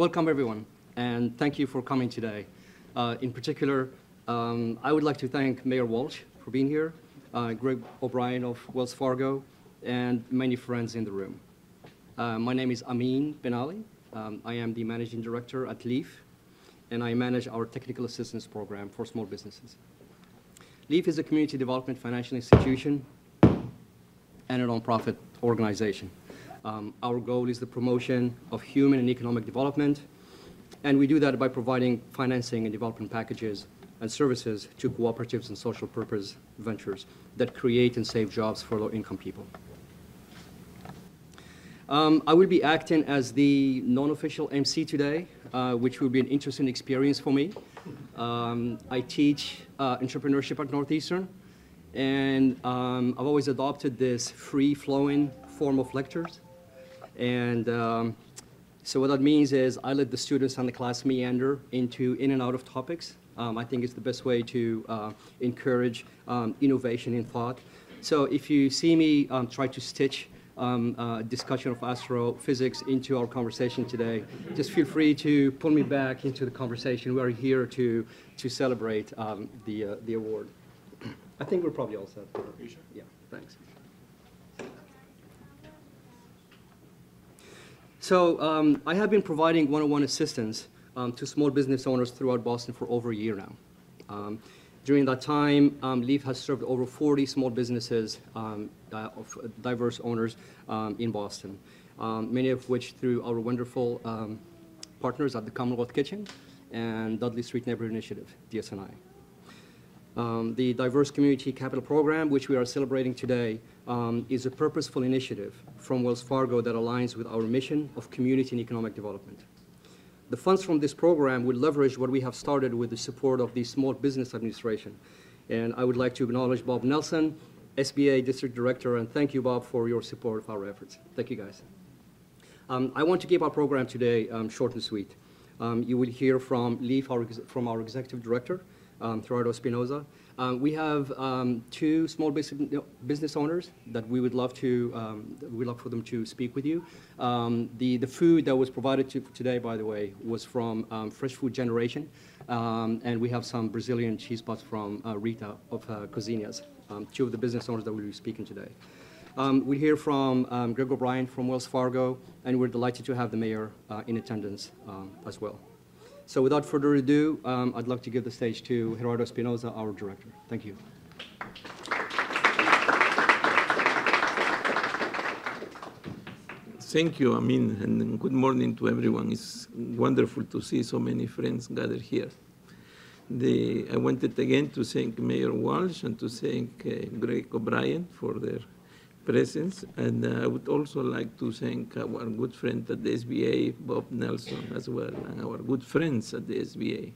Welcome, everyone, and thank you for coming today. In particular, I would like to thank Mayor Walsh for being here, Greg O'Brien of Wells Fargo, and many friends in the room. My name is Amin Ben Ali. I am the Managing Director at LEAF, and I manage our Technical Assistance Program for small businesses. LEAF is a community development financial institution and a nonprofit organization. Our goal is the promotion of human and economic development, and we do that by providing financing and development packages and services to cooperatives and social purpose ventures that create and save jobs for low-income people. I will be acting as the non-official MC today, which will be an interesting experience for me. I teach entrepreneurship at Northeastern, and I've always adopted this free-flowing form of lectures. And so what that means is I let the students and the class meander in and out of topics. I think it's the best way to encourage innovation in thought. So if you see me try to stitch discussion of astrophysics into our conversation today, just feel free to pull me back into the conversation. We're here to celebrate the award. I think we're probably all set. Are you sure? Yeah, thanks. So I have been providing one-on-one assistance to small business owners throughout Boston for over a year now. During that time, LEAF has served over 40 small businesses of diverse owners in Boston, many of which through our wonderful partners at the Commonwealth Kitchen and Dudley Street Neighborhood Initiative, DSNI. The Diverse Community Capital Program, which we are celebrating today, is a purposeful initiative from Wells Fargo that aligns with our mission of community and economic development. The funds from this program will leverage what we have started with the support of the Small Business Administration. And I would like to acknowledge Bob Nelson, SBA District Director, and thank you, Bob, for your support of our efforts. Thank you, guys. I want to keep our program today short and sweet. You will hear from LEAF, from our Executive Director, Gerardo Espinoza. We have two small business owners that we would love for them to speak with you. The food that was provided today, by the way, was from Fresh Food Generation, and we have some Brazilian cheese pots from Rita of Cozinhas, two of the business owners that will be speaking today. We'll hear from Greg O'Brien from Wells Fargo, and we're delighted to have the mayor in attendance as well. So without further ado, I'd like to give the stage to Gerardo Espinoza, our director. Thank you. Thank you, Amin, and good morning to everyone. It's wonderful to see so many friends gathered here. I wanted again to thank Mayor Walsh and to thank Greg O'Brien for their presence, and I would also like to thank our good friend at the SBA, Bob Nelson, as well, and our good friends at the SBA.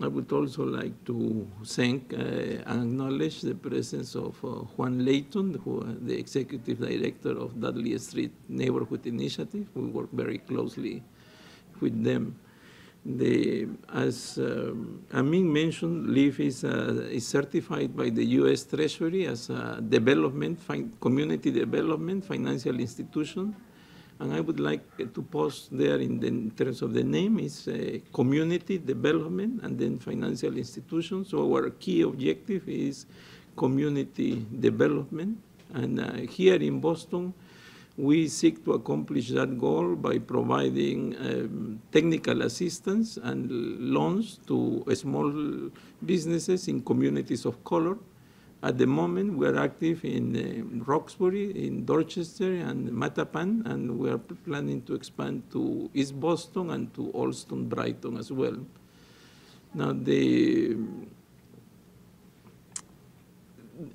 I would also like to thank and acknowledge the presence of Juan Layton, the Executive Director of Dudley Street Neighborhood Initiative. We work very closely with them. As Amin mentioned, LEAF is certified by the U.S. Treasury as a community development financial institution. And I would like to post there in terms of the name is community development and then financial institution. So our key objective is community development. And here in Boston, we seek to accomplish that goal by providing technical assistance and loans to small businesses in communities of color. At the moment, we are active in Roxbury, in Dorchester, and Mattapan, and we are planning to expand to East Boston and to Allston, Brighton as well. Now,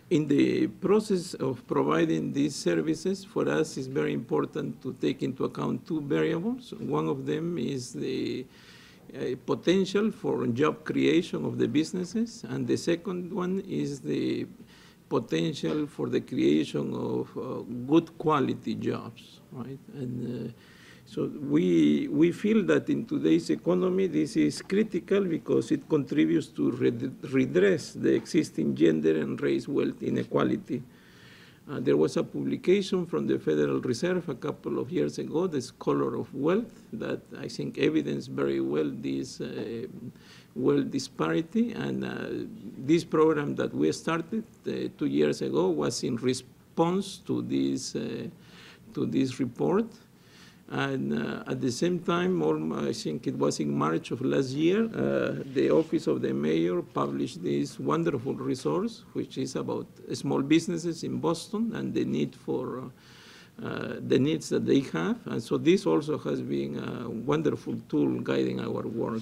in the process of providing these services, for us, it's very important to take into account two variables. One of them is the potential for job creation of the businesses, and the second one is the potential for the creation of good quality jobs, right? And so we feel that in today's economy, this is critical because it contributes to redress the existing gender and race wealth inequality. There was a publication from the Federal Reserve a couple of years ago, The Scholar of Wealth, that I think evidenced very well this wealth disparity. And this program that we started 2 years ago was in response to this report. And at the same time, I think it was in March of last year, the Office of the Mayor published this wonderful resource, which is about small businesses in Boston and the need for the needs that they have. And so this also has been a wonderful tool guiding our work.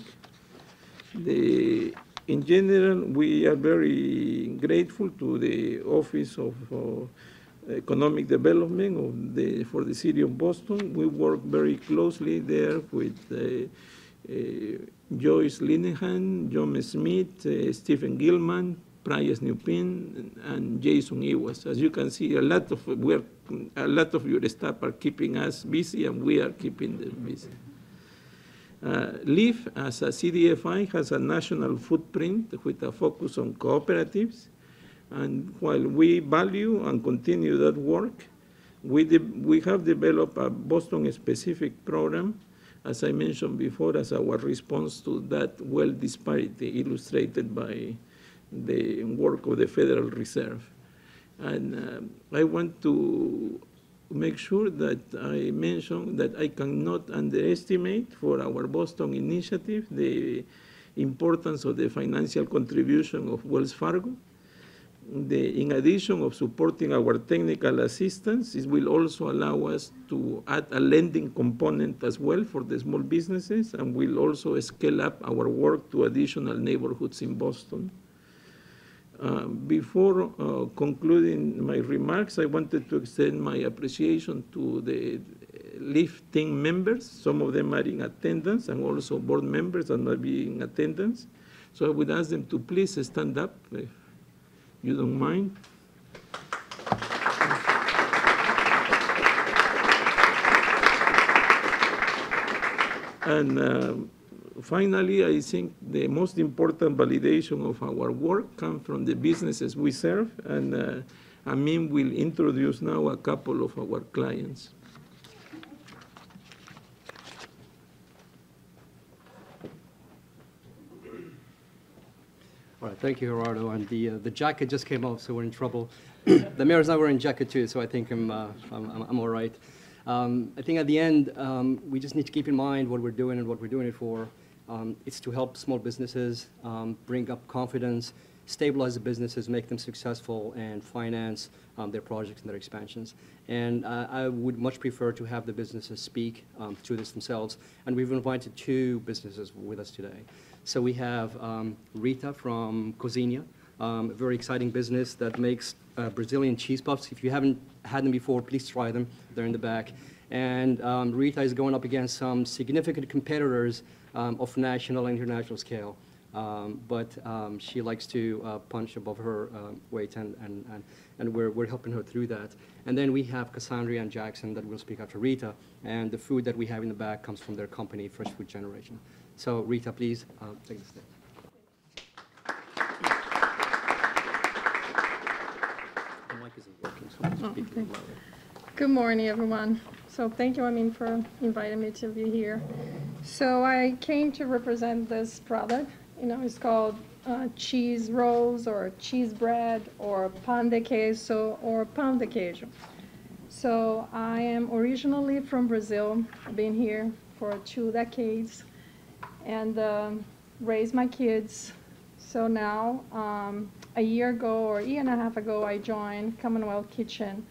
In general, we are very grateful to the Office of Economic Development for the City of Boston. We work very closely there with Joyce Linehan, John Smith, Stephen Gilman, Price Newpin, and Jason Iwas. As you can see, a lot of your staff are keeping us busy, and we are keeping them busy. LEAF, as a CDFI, has a national footprint with a focus on cooperatives. And while we value and continue that work, we have developed a Boston-specific program, as I mentioned before, as our response to that wealth disparity illustrated by the work of the Federal Reserve. And I want to make sure that I mention that I cannot underestimate for our Boston initiative the importance of the financial contribution of Wells Fargo. In addition of supporting our technical assistance, it will also allow us to add a lending component as well for the small businesses, and will also scale up our work to additional neighborhoods in Boston. Before concluding my remarks, I wanted to extend my appreciation to the LEAF team members. Some of them are in attendance, and also board members that might be in attendance. So I would ask them to please stand up, if you don't mind. And finally, I think the most important validation of our work comes from the businesses we serve, and Amin will introduce now a couple of our clients. All right, thank you, Gerardo. And the jacket just came off, so we're in trouble. The mayor's not wearing a jacket too, so I think I'm all right. I think at the end, we just need to keep in mind what we're doing and what we're doing it for. It's to help small businesses, bring up confidence, stabilize the businesses, make them successful, and finance their projects and their expansions. And I would much prefer to have the businesses speak to this themselves. And we've invited 2 businesses with us today. So we have Rita from Cozinha, a very exciting business that makes Brazilian cheese puffs. If you haven't had them before, please try them. They're in the back. And Rita is going up against some significant competitors of national and international scale. But she likes to punch above her weight, and we're helping her through that. And then we have Cassandra and Jackson that will speak after Rita. And the food that we have in the back comes from their company, Fresh Food Generation. So Rita, please take the stage. The mic isn't working, so I'm speaking okay. louder. Good morning, everyone. So thank you, Amin, for inviting me to be here. So I came to represent this product. It's called cheese rolls, or cheese bread, or pan de queso, or pão de queijo. So I am originally from Brazil. I've been here for 2 decades and raised my kids. So now, a year ago or a year and a half ago, I joined Commonwealth Kitchen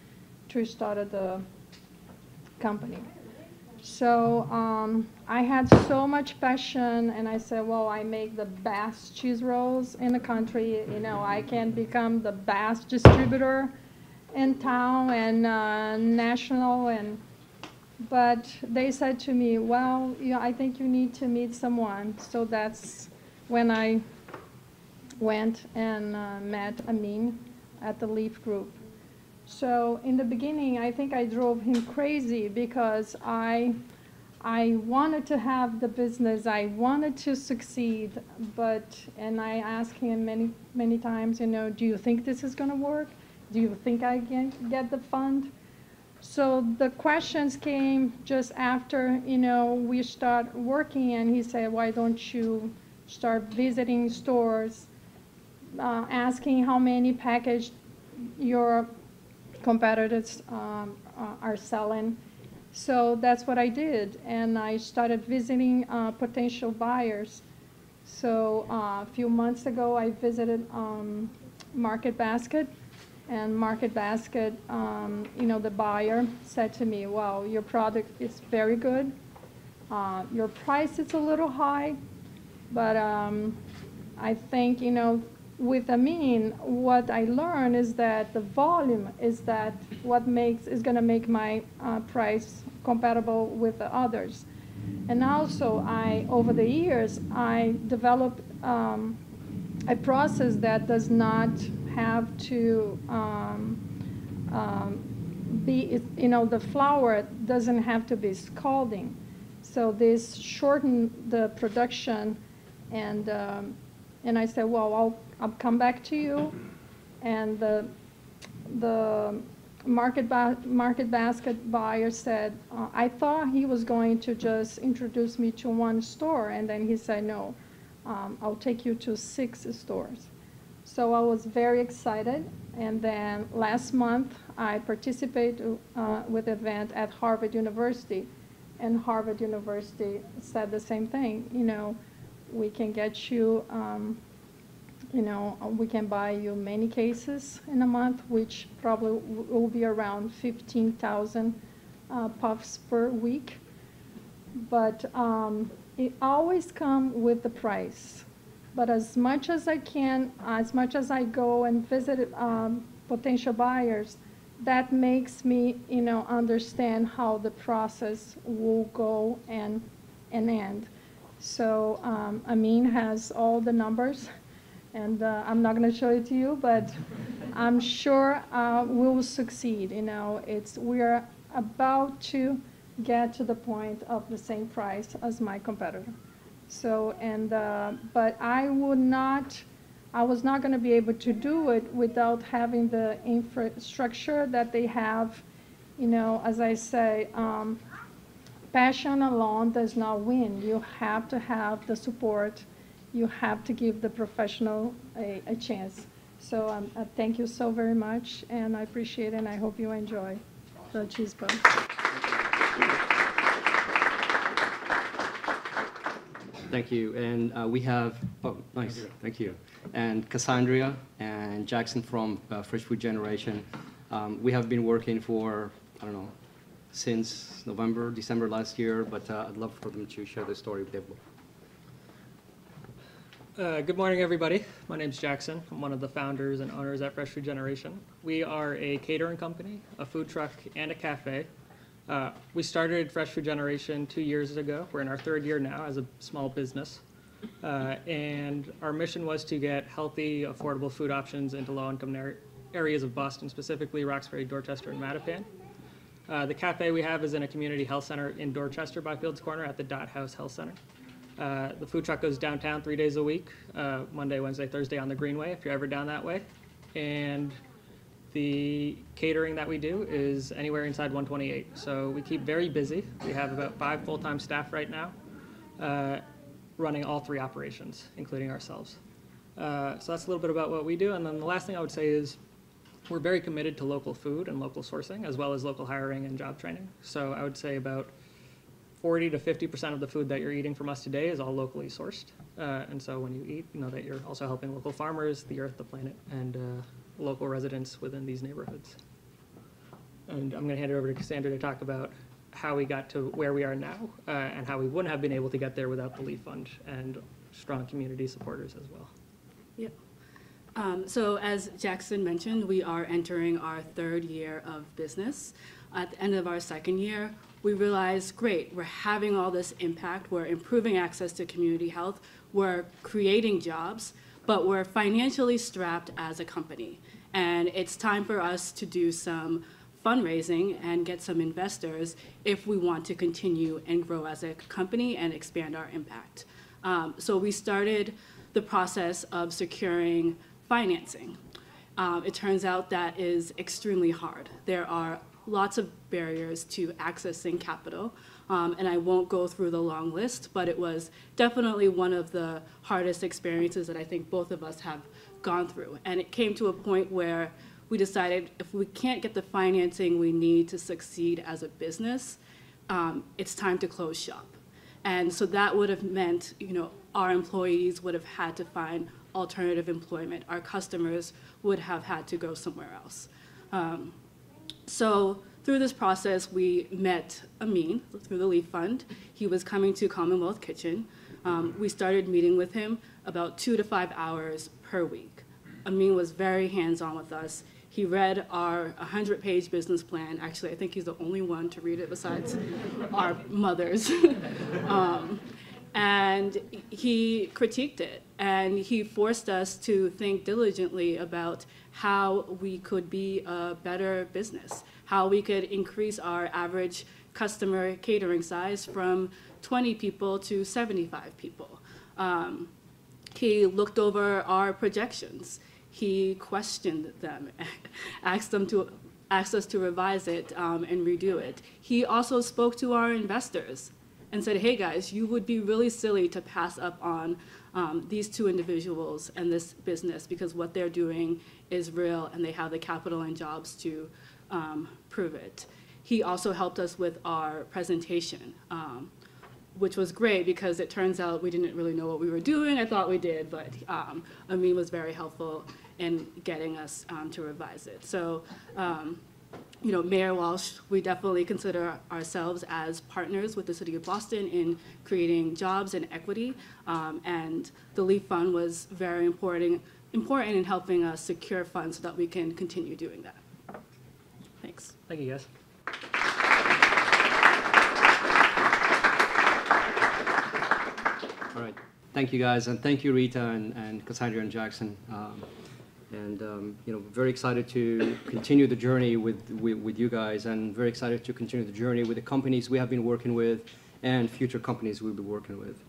to start the company. So I had so much passion, and I said, well, I make the best cheese rolls in the country. I can become the best distributor in town and national. But they said to me, well, I think you need to meet someone. So that's when I went and met Amin at the LEAF group. So in the beginning, I think I drove him crazy because I wanted to have the business. I wanted to succeed, and I asked him many times, do you think this is going to work? do you think I can get the fund? So the questions came just after, we start working, and he said, why don't you start visiting stores, asking how many packages your competitors are selling. So that's what I did, and I started visiting potential buyers. So a few months ago, I visited Market Basket, and Market Basket, the buyer said to me, wow, your product is very good. Your price is a little high, but I think, with Amin, what I learned is that the volume is that is going to make my price compatible with the others. And also, over the years, I developed a process that does not have to be, the flour doesn't have to be scalding. So this shortened the production, and I said, well, I'll come back to you. And the Market Basket buyer said, I thought he was going to just introduce me to one store, and then he said, no, I'll take you to 6 stores. So I was very excited, and then last month I participated with an event at Harvard University, and Harvard University said the same thing. We can get you, we can buy you many cases in a month, which probably will be around 15,000 puffs per week. But it always comes with the price. But as much as I can, as much as I go and visit potential buyers, that makes me, understand how the process will go and end. So Amin has all the numbers, and I'm not going to show it to you, but I'm sure we will succeed. We're about to get to the point of the same price as my competitor. So, but I was not going to be able to do it without having the infrastructure that they have. As I say, passion alone does not win. You have to have the support. You have to give the professional a chance. So thank you so very much, and I appreciate it, and I hope you enjoy the cheese puffs. Thank you. And we have, nice, thank you. And Cassandra and Jackson from Fresh Food Generation. We have been working for, since December last year, but I'd love for them to share the story with everyone. Good morning, everybody. My name's Jackson. I'm one of the founders and owners at Fresh Food Generation. We are a catering company, a food truck, and a cafe. We started Fresh Food Generation 2 years ago. We're in our 3rd year now as a small business. And our mission was to get healthy, affordable food options into low-income areas of Boston, specifically Roxbury, Dorchester, and Mattapan. The cafe we have is in a community health center in Dorchester by Fields Corner at the Dot House Health Center. The food truck goes downtown 3 days a week, Monday, Wednesday, Thursday on the Greenway, if you're ever down that way. And the catering that we do is anywhere inside 128. So we keep very busy. We have about 5 full-time staff right now, running all 3 operations, including ourselves. So that's a little bit about what we do. And then the last thing I would say is we're very committed to local food and local sourcing, as well as local hiring and job training. So I would say about 40 to 50% of the food that you're eating from us today is all locally sourced. And so when you eat, you know that you're also helping local farmers, the earth, the planet, and local residents within these neighborhoods. And I'm going to hand it over to Cassandra to talk about how we got to where we are now and how we wouldn't have been able to get there without the Leaf Fund and strong community supporters as well. Yep. So as Jackson mentioned, we are entering our 3rd year of business. At the end of our 2nd year, we realized, great, we're having all this impact, we're improving access to community health, we're creating jobs, but we're financially strapped as a company. And it's time for us to do some fundraising and get some investors if we want to continue and grow as a company and expand our impact. So we started the process of securing financing. It turns out that is extremely hard. There are lots of barriers to accessing capital, and I won't go through the long list, but it was definitely one of the hardest experiences that I think both of us have gone through. And it came to a point where we decided if we can't get the financing we need to succeed as a business, it's time to close shop. And so that would have meant, our employees would have had to find alternative employment. Our customers would have had to go somewhere else. So through this process, we met Amin through the Leaf Fund. He was coming to Commonwealth Kitchen. We started meeting with him about 2 to 5 hours per week. Amin was very hands-on with us. He read our 100-page business plan. Actually, I think he's the only one to read it besides our mothers. And he critiqued it, and he forced us to think diligently about how we could be a better business, how we could increase our average customer catering size from 20 people to 75 people. He looked over our projections. He questioned them, asked us to revise it and redo it. He also spoke to our investors and said, hey guys, you would be really silly to pass up on these two individuals and this business because what they're doing is real and they have the capital and jobs to prove it. He also helped us with our presentation, which was great because it turns out we didn't really know what we were doing. I thought we did, but Amin was very helpful in getting us to revise it. So, Mayor Walsh, we definitely consider ourselves as partners with the City of Boston in creating jobs and equity, and the Leaf Fund was very important in helping us secure funds so that we can continue doing that. Thanks. Thank you, guys. All right. Thank you, guys, and thank you, Rita and Cassandra and Jackson. Very excited to continue the journey with you guys, and very excited to continue the journey with the companies we have been working with and future companies we'll be working with.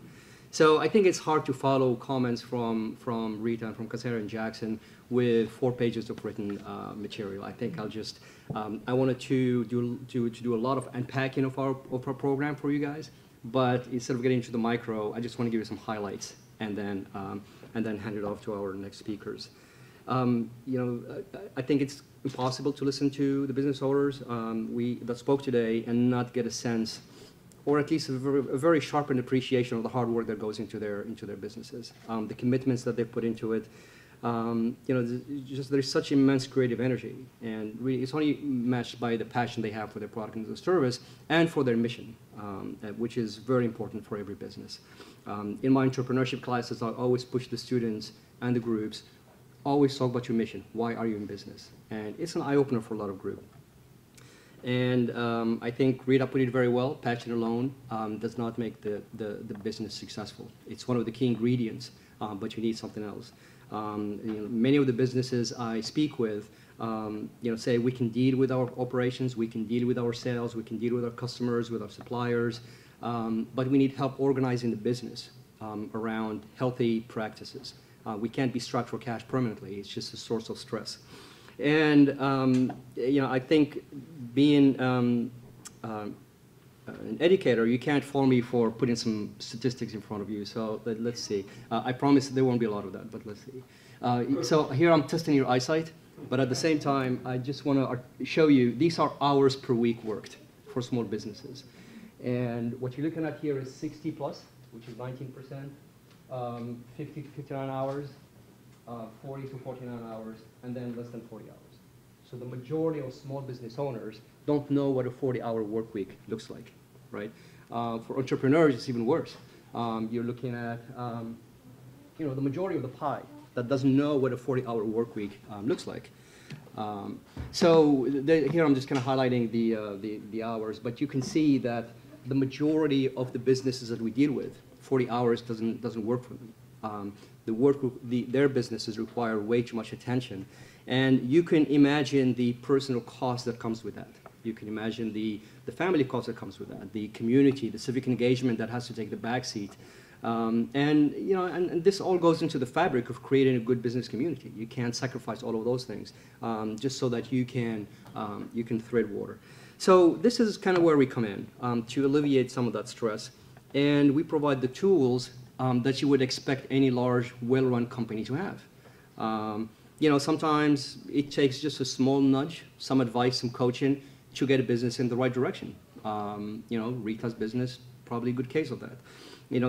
So I think it's hard to follow comments from Rita and from Cassandra and Jackson with 4 pages of written material. I think I'll just, I wanted to do a lot of unpacking of our program for you guys, but instead of getting into the micro, I just want to give you some highlights and then hand it off to our next speakers. I think it's impossible to listen to the business owners that spoke today and not get a sense, or at least a very sharpened appreciation of the hard work that goes into their businesses, the commitments that they put into it. There's such immense creative energy, and really it's only matched by the passion they have for their product and the service and for their mission, which is very important for every business. In my entrepreneurship classes, I always push the students and the groups, always talk about your mission. Why are you in business? And it's an eye-opener for a lot of groups. And I think Rita put it very well. Passion alone does not make the business successful. It's one of the key ingredients, but you need something else. Many of the businesses I speak with, say we can deal with our operations, we can deal with our sales, we can deal with our customers, with our suppliers, but we need help organizing the business around healthy practices. We can't be strapped for cash permanently. It's just a source of stress. And, I think being an educator, you can't fault me for putting some statistics in front of you. So let's see. I promise there won't be a lot of that, but let's see. So here I'm testing your eyesight, but at the same time, I just want to show you, these are hours per week worked for small businesses. And what you're looking at here is 60 plus, which is 19%. 50 to 59 hours, 40 to 49 hours, and then less than 40 hours. So the majority of small business owners don't know what a 40-hour work week looks like, right? For entrepreneurs, it's even worse. You're looking at, the majority of the pie that doesn't know what a 40-hour work week looks like. Here I'm just kind of highlighting the hours, but you can see that the majority of the businesses that we deal with, 40 hours doesn't work for them. Their businesses require way too much attention. And you can imagine the personal cost that comes with that. You can imagine the family cost that comes with that, the community, the civic engagement that has to take the back seat. And this all goes into the fabric of creating a good business community. You can't sacrifice all of those things just so that you can thread water. So this is kind of where we come in to alleviate some of that stress. And we provide the tools that you would expect any large, well-run company to have. Sometimes it takes just a small nudge, some advice, some coaching to get a business in the right direction. Rita's business, probably a good case of that.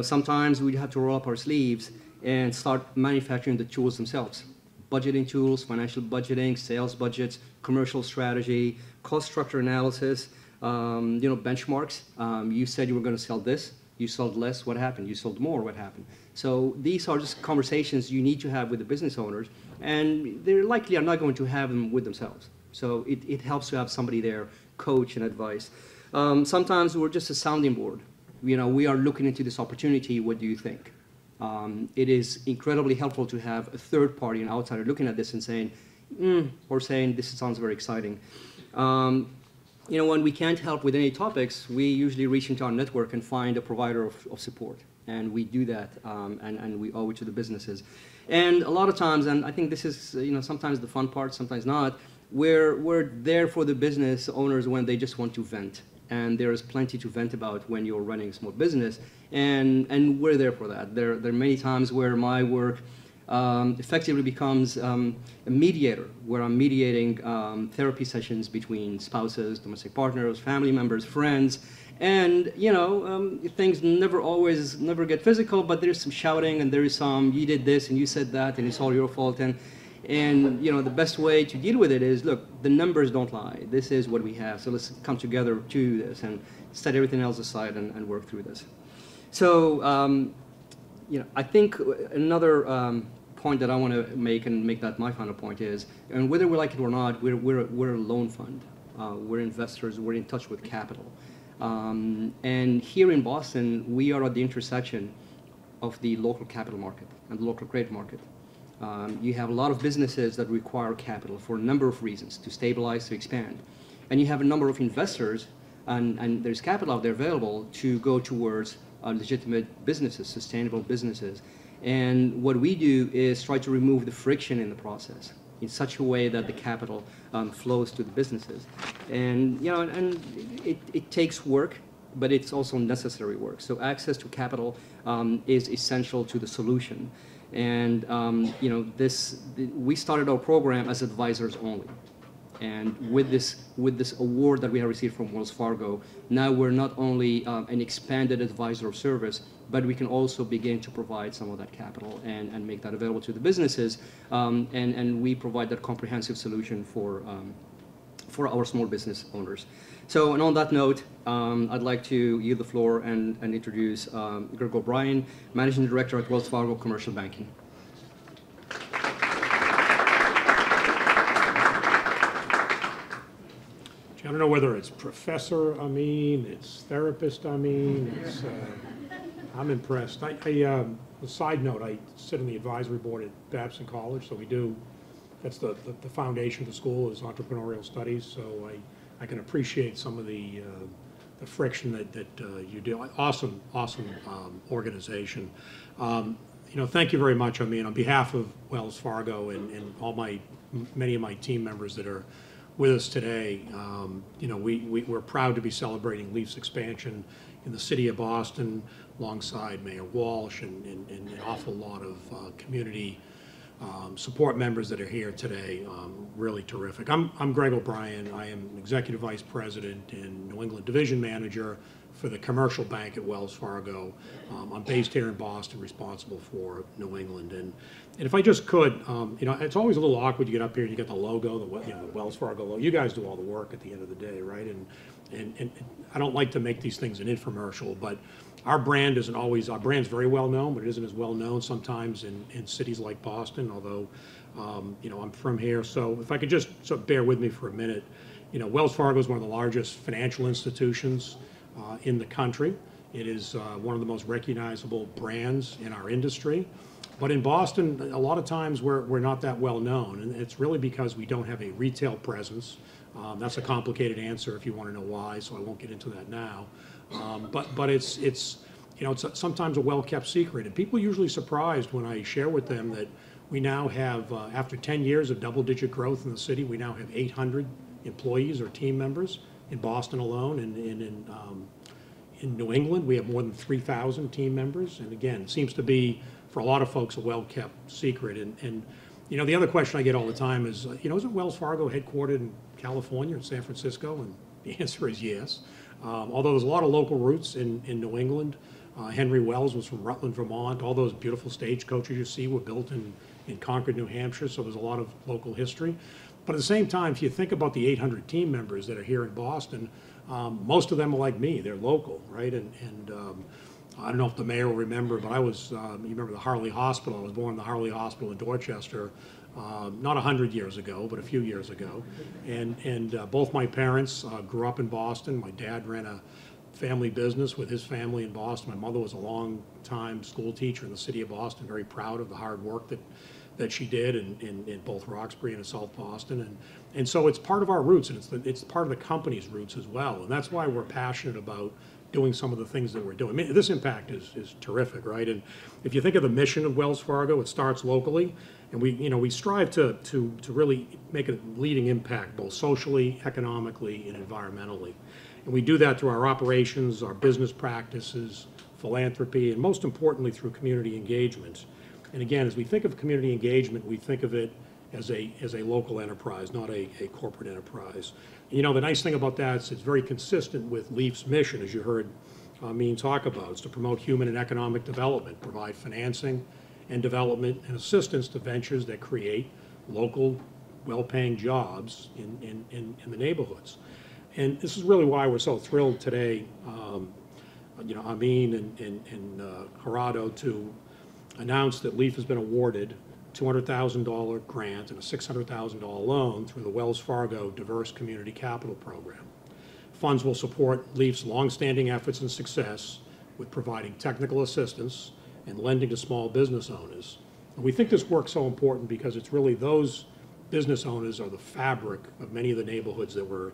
Sometimes we have to roll up our sleeves and start manufacturing the tools themselves. Budgeting tools, financial budgeting, sales budgets, commercial strategy, cost structure analysis, benchmarks. You said you were going to sell this. You sold less, what happened? You sold more, what happened? So these are just conversations you need to have with the business owners, and they likely are not going to have them with themselves. So it helps to have somebody there, coach and advice. Sometimes we're just a sounding board. We are looking into this opportunity, what do you think? It is incredibly helpful to have a third party, an outsider, looking at this and saying, or saying, this sounds very exciting. When we can't help with any topics, we usually reach into our network and find a provider of support. And we do that, and we owe it to the businesses. And a lot of times, and I think this is, sometimes the fun part, sometimes not, we're there for the business owners when they just want to vent. And there is plenty to vent about when you're running a small business, and we're there for that. There are many times where my work effectively becomes a mediator, where I'm mediating therapy sessions between spouses, domestic partners, family members, friends, and things never get physical, but there's some shouting and there is some, you did this and you said that and it's all your fault, and the best way to deal with it is, look, the numbers don't lie. This is what we have, so let's come together to this and set everything else aside and work through this. So, I think another point that I want to make, and make that my final point, is, and whether we like it or not, we're a loan fund. We're investors. We're in touch with capital. And here in Boston, we are at the intersection of the local capital market and the local credit market. You have a lot of businesses that require capital for a number of reasons, to stabilize, to expand. And you have a number of investors, and there's capital out there available to go towards legitimate businesses, sustainable businesses. And what we do is try to remove the friction in the process in such a way that the capital flows to the businesses. And it takes work, but it's also necessary work. So access to capital is essential to the solution. And we started our program as advisors only. And with this award that we have received from Wells Fargo, now we're not only an expanded advisor of service, but we can also begin to provide some of that capital and make that available to the businesses. And we provide that comprehensive solution for our small business owners. So, and on that note, I'd like to yield the floor and introduce Greg O'Brien, Managing Director at Wells Fargo Commercial Banking. I don't know whether it's Professor Amin, it's Therapist Amin, I'm impressed. A side note, I sit on the advisory board at Babson College, so that's the foundation of the school is entrepreneurial studies, so I can appreciate some of the friction that you do. Awesome organization. Thank you very much, Amin. On behalf of Wells Fargo and many of my team members that are with us today, we're proud to be celebrating Leaf's expansion in the city of Boston alongside Mayor Walsh and an awful lot of community support members that are here today. Really terrific. I'm Greg O'Brien. I am Executive Vice President and New England Division Manager for the commercial bank at Wells Fargo. I'm based here in Boston, responsible for New England. And if I just could, it's always a little awkward. You get up here and you get the logo, the Wells Fargo logo. You guys do all the work at the end of the day, right? And I don't like to make these things an infomercial, but our brand isn't always, our brand's very well known, but it isn't as well known sometimes in cities like Boston, although, I'm from here. So if I could just bear with me for a minute, Wells Fargo is one of the largest financial institutions in the country. It is one of the most recognizable brands in our industry. But in Boston, a lot of times we're not that well known, and it's really because we don't have a retail presence. That's a complicated answer if you want to know why, so I won't get into that now. But it's you know, it's sometimes a well-kept secret. And people are usually surprised when I share with them that we now have, after 10 years of double-digit growth in the city, we now have 800 employees or team members in Boston alone, and in New England, we have more than 3,000 team members. And again, it seems to be, for a lot of folks, a well-kept secret. And you know, the other question I get all the time is, you know, isn't Wells Fargo headquartered in California, in San Francisco? And the answer is yes. Although there's a lot of local roots in New England. Henry Wells was from Rutland, Vermont. All those beautiful stagecoaches you see were built in Concord, New Hampshire, so there's a lot of local history. But at the same time, if you think about the 800 team members that are here in Boston, most of them are like me. They're local, right? And I don't know if the mayor will remember, but I was, you remember the Harley Hospital. I was born in the Harley Hospital in Dorchester, not 100 years ago, but a few years ago. And both my parents grew up in Boston. My dad ran a family business with his family in Boston. My mother was a long-time school teacher in the city of Boston, very proud of the hard work that she did in both Roxbury and in South Boston. And so it's part of our roots, and it's part of the company's roots as well. And that's why we're passionate about doing some of the things that we're doing. I mean, this impact is terrific, right? And if you think of the mission of Wells Fargo, it starts locally, and we strive to really make a leading impact, both socially, economically, and environmentally. And we do that through our operations, our business practices, philanthropy, and most importantly, through community engagement. And again, as we think of community engagement, we think of it as a local enterprise, not a corporate enterprise. You know, the nice thing about that is it's very consistent with LEAF's mission, as you heard Amin talk about. It's to promote human and economic development, provide financing and development and assistance to ventures that create local, well-paying jobs in the neighborhoods. And this is really why we're so thrilled today, you know, Amin and Gerardo, to announce that LEAF has been awarded $200,000 grant and a $600,000 loan through the Wells Fargo Diverse Community Capital Program. Funds will support LEAF's longstanding efforts and success with providing technical assistance and lending to small business owners. And we think this work's so important because it's really those business owners are the fabric of many of the neighborhoods that we're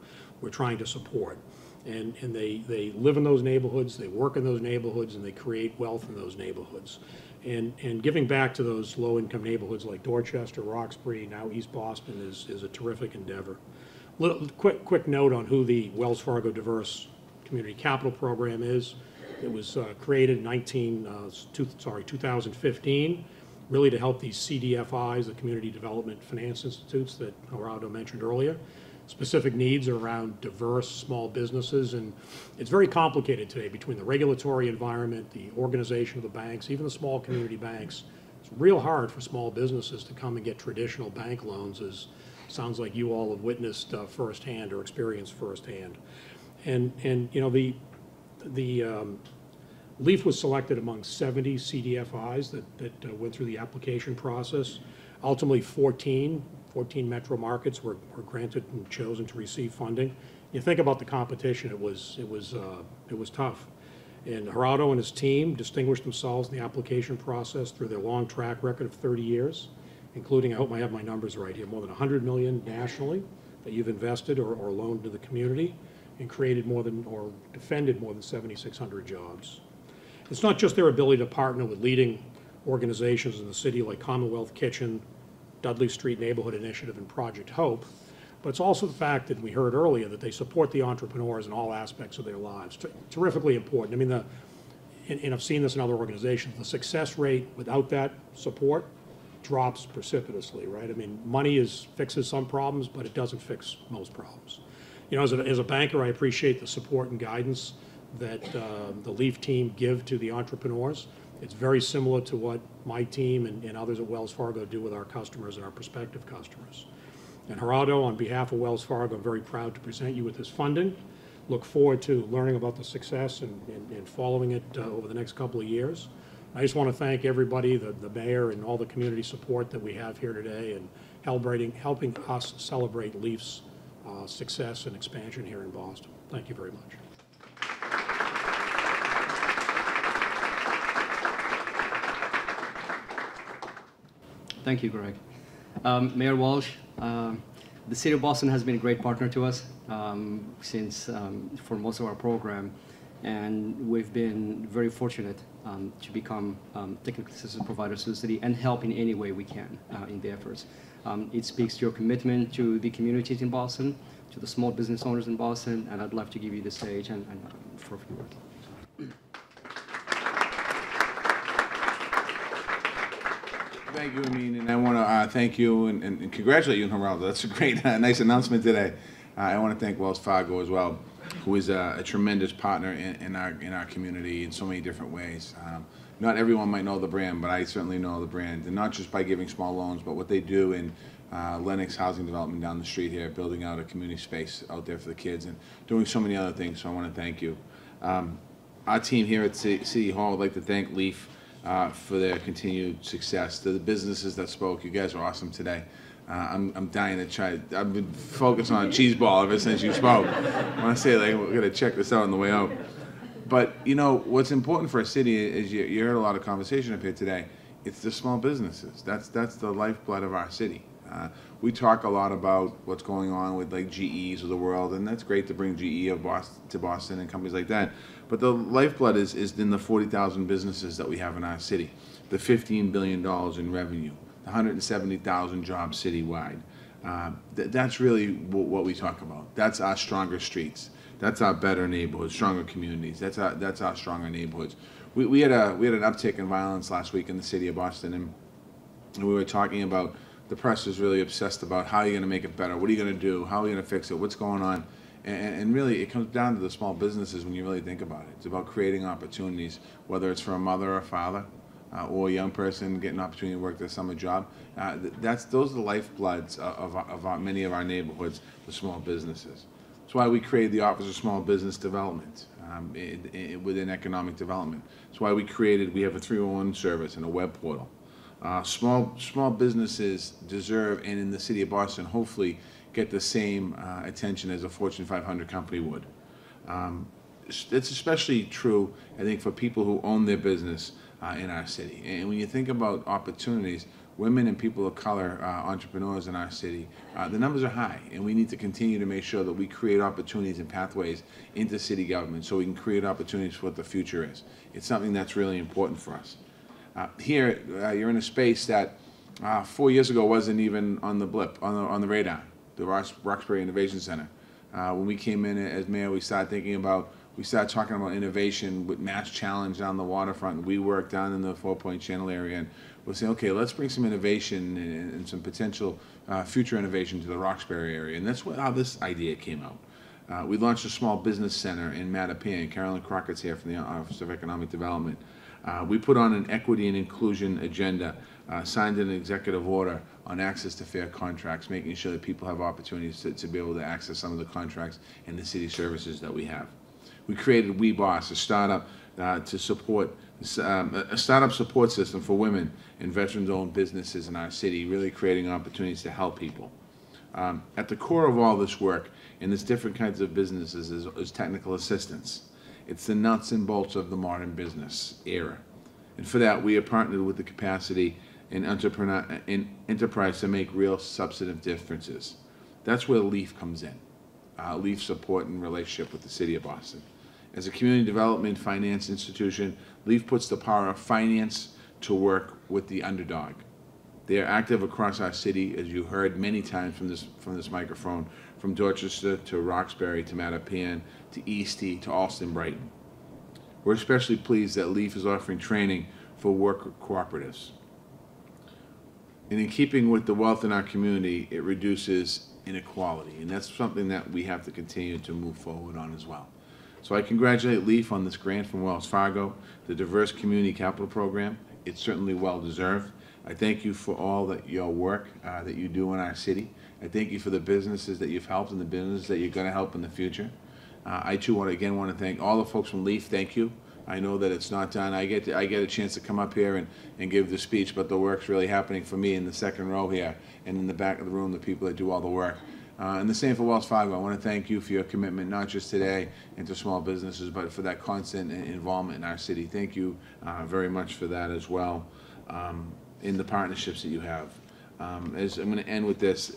trying to support. And they live in those neighborhoods, they work in those neighborhoods, and they create wealth in those neighborhoods. And giving back to those low-income neighborhoods like Dorchester, Roxbury, now East Boston is a terrific endeavor. Quick note on who the Wells Fargo Diverse Community Capital Program is. It was created in 2015, really to help these CDFIs, the Community Development Finance Institutes that Gerardo mentioned earlier. Specific needs are around diverse small businesses, and it's very complicated today between the regulatory environment, the organization of the banks, even the small community banks. It's real hard for small businesses to come and get traditional bank loans, as sounds like you all have witnessed firsthand or experienced firsthand. And you know, the LEAF was selected among 70 CDFIs that went through the application process. Ultimately, 14 metro markets were granted and chosen to receive funding. You think about the competition; it was tough. And Gerardo and his team distinguished themselves in the application process through their long track record of 30 years, including, I hope I have my numbers right here, more than $100 million nationally that you've invested or loaned to the community, and created or defended more than 7,600 jobs. It's not just their ability to partner with leading organizations in the city like Commonwealth Kitchen, Dudley Street Neighborhood Initiative, and Project Hope, but it's also the fact that we heard earlier that they support the entrepreneurs in all aspects of their lives. Terrifically important. I mean, and I've seen this in other organizations, the success rate without that support drops precipitously, right? I mean, money fixes some problems, but it doesn't fix most problems. You know, as a banker, I appreciate the support and guidance that the LEAF team give to the entrepreneurs. It's very similar to what my team and others at Wells Fargo do with our customers and our prospective customers. And Gerardo, on behalf of Wells Fargo, I'm very proud to present you with this funding. Look forward to learning about the success and following it over the next couple of years. I just want to thank everybody, the mayor and all the community support that we have here today, and helping us celebrate LEAF's success and expansion here in Boston. Thank you very much. Thank you, Greg. Mayor Walsh, the City of Boston has been a great partner to us for most of our program. And we've been very fortunate to become technical assistance providers to the city and help in any way we can in the efforts. It speaks to your commitment to the communities in Boston, to the small business owners in Boston, and I'd love to give you the stage and for a few words. Thank you, Amin, and I want to thank you and congratulate you, Geraldo. That's a great, nice announcement today. I want to thank Wells Fargo as well, who is a tremendous partner in our community in so many different ways. Not everyone might know the brand, but I certainly know the brand, and not just by giving small loans, but what they do in Lenox Housing Development down the street here, building out a community space out there for the kids, and doing so many other things. So I want to thank you. Our team here at City Hall would like to thank Leaf for their continued success. To the businesses that spoke, you guys are awesome today. I'm dying to try. I've been focused on cheese ball ever since you spoke. I want to say, like, we're going to check this out on the way out. But, you know, what's important for a city is you heard a lot of conversation up here today. It's the small businesses. That's the lifeblood of our city. We talk a lot about what's going on with, like, GEs of the world, and that's great to bring GE to Boston and companies like that. But the lifeblood is in the 40,000 businesses that we have in our city, the $15 billion in revenue, the 170,000 jobs citywide. That's really what we talk about. That's our stronger streets. That's our better neighborhoods, stronger communities. That's our stronger neighborhoods. We had an uptick in violence last week in the city of Boston, and we were talking about the press is really obsessed about how you're going to make it better. What are you going to do? How are you going to fix it? What's going on? And really, it comes down to the small businesses when you really think about it. It's about creating opportunities, whether it's for a mother or a father, or a young person getting an opportunity to work their summer job. Those are the lifebloods of many of our neighborhoods, the small businesses. That's why we created the Office of Small Business Development within economic development. That's why we have a 311 service and a web portal. Small businesses deserve, and in the city of Boston, hopefully get the same attention as a Fortune 500 company would. It's especially true, I think, for people who own their business in our city. And when you think about opportunities, women and people of color entrepreneurs in our city, the numbers are high, and we need to continue to make sure that we create opportunities and pathways into city government so we can create opportunities for what the future is. It's something that's really important for us. Here, you're in a space that 4 years ago wasn't even on the blip, on the radar, the Roxbury Innovation Center. When we came in as mayor, we started talking about innovation with Mass Challenge down the waterfront. We worked down in the 4 Point Channel area, and we're saying, okay, let's bring some innovation and some potential future innovation to the Roxbury area, and that's how this idea came out. We launched a small business center in Mattapan. Carolyn Crockett's here from the Office of Economic Development. We put on an equity and inclusion agenda, signed an executive order on access to fair contracts, making sure that people have opportunities to be able to access some of the contracts and the city services that we have. We created WeBoss, a startup to support a startup support system for women and veterans-owned businesses in our city, really creating opportunities to help people. At the core of all this work in these different kinds of businesses is technical assistance. It's the nuts and bolts of the modern business era. And for that, we are partnered with the capacity and enterprise to make real substantive differences. That's where LEAF comes in. LEAF support and relationship with the city of Boston. As a community development finance institution, LEAF puts the power of finance to work with the underdog. They are active across our city, as you heard many times from this microphone, from Dorchester to Roxbury to Mattapan to Eastie to Alston Brighton. We're especially pleased that LEAF is offering training for worker cooperatives. And in keeping with the wealth in our community, it reduces inequality, and that's something that we have to continue to move forward on as well. So I congratulate LEAF on this grant from Wells Fargo, the Diverse Community Capital Program. It's certainly well deserved. I thank you for all your work that you do in our city. I thank you for the businesses that you've helped and the businesses that you're going to help in the future. I too want to thank all the folks from LEAF. Thank you. I know that it's not done. I get a chance to come up here and give the speech, but the work's really happening for me in the second row here and in the back of the room, the people that do all the work. And the same for Wells Fargo. I want to thank you for your commitment, not just today into small businesses, but for that constant involvement in our city. Thank you very much for that as well, in the partnerships that you have. As I'm going to end with this,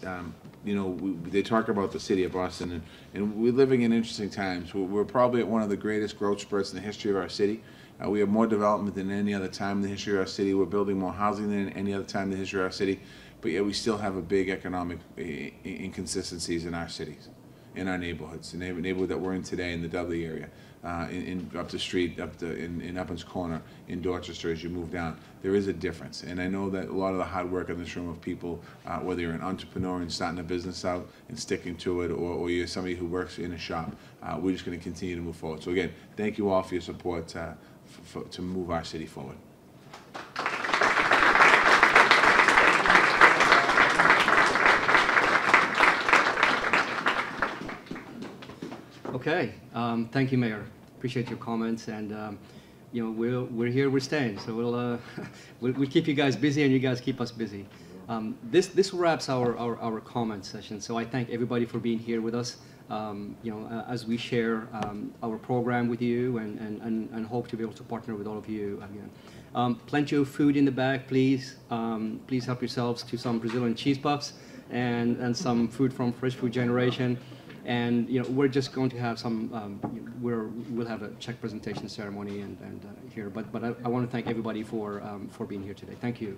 you know, they talk about the city of Boston, and we're living in interesting times. We're probably at one of the greatest growth spurts in the history of our city. We have more development than any other time in the history of our city. We're building more housing than any other time in the history of our city, but yet we still have a big economic inconsistencies in our cities, in our neighborhoods, the neighborhood that we're in today in the Dudley area, up the street, in Uplands Corner, in Dorchester as you move down. There is a difference, and I know that a lot of the hard work in this room of people, whether you're an entrepreneur and starting a business out and sticking to it, or you're somebody who works in a shop, we're just going to continue to move forward. So again, thank you all for your support to move our city forward. Okay, thank you, Mayor. Appreciate your comments, and you know, we're here, we're staying, so we'll keep you guys busy, and you guys keep us busy. This wraps our comment session. So I thank everybody for being here with us. You know, as we share our program with you, and hope to be able to partner with all of you again. Plenty of food in the back, please. Please help yourselves to some Brazilian cheese puffs and some food from Fresh Food Generation. And you know, we're just going to have some. We'll have a check presentation ceremony and here. But I want to thank everybody for being here today. Thank you.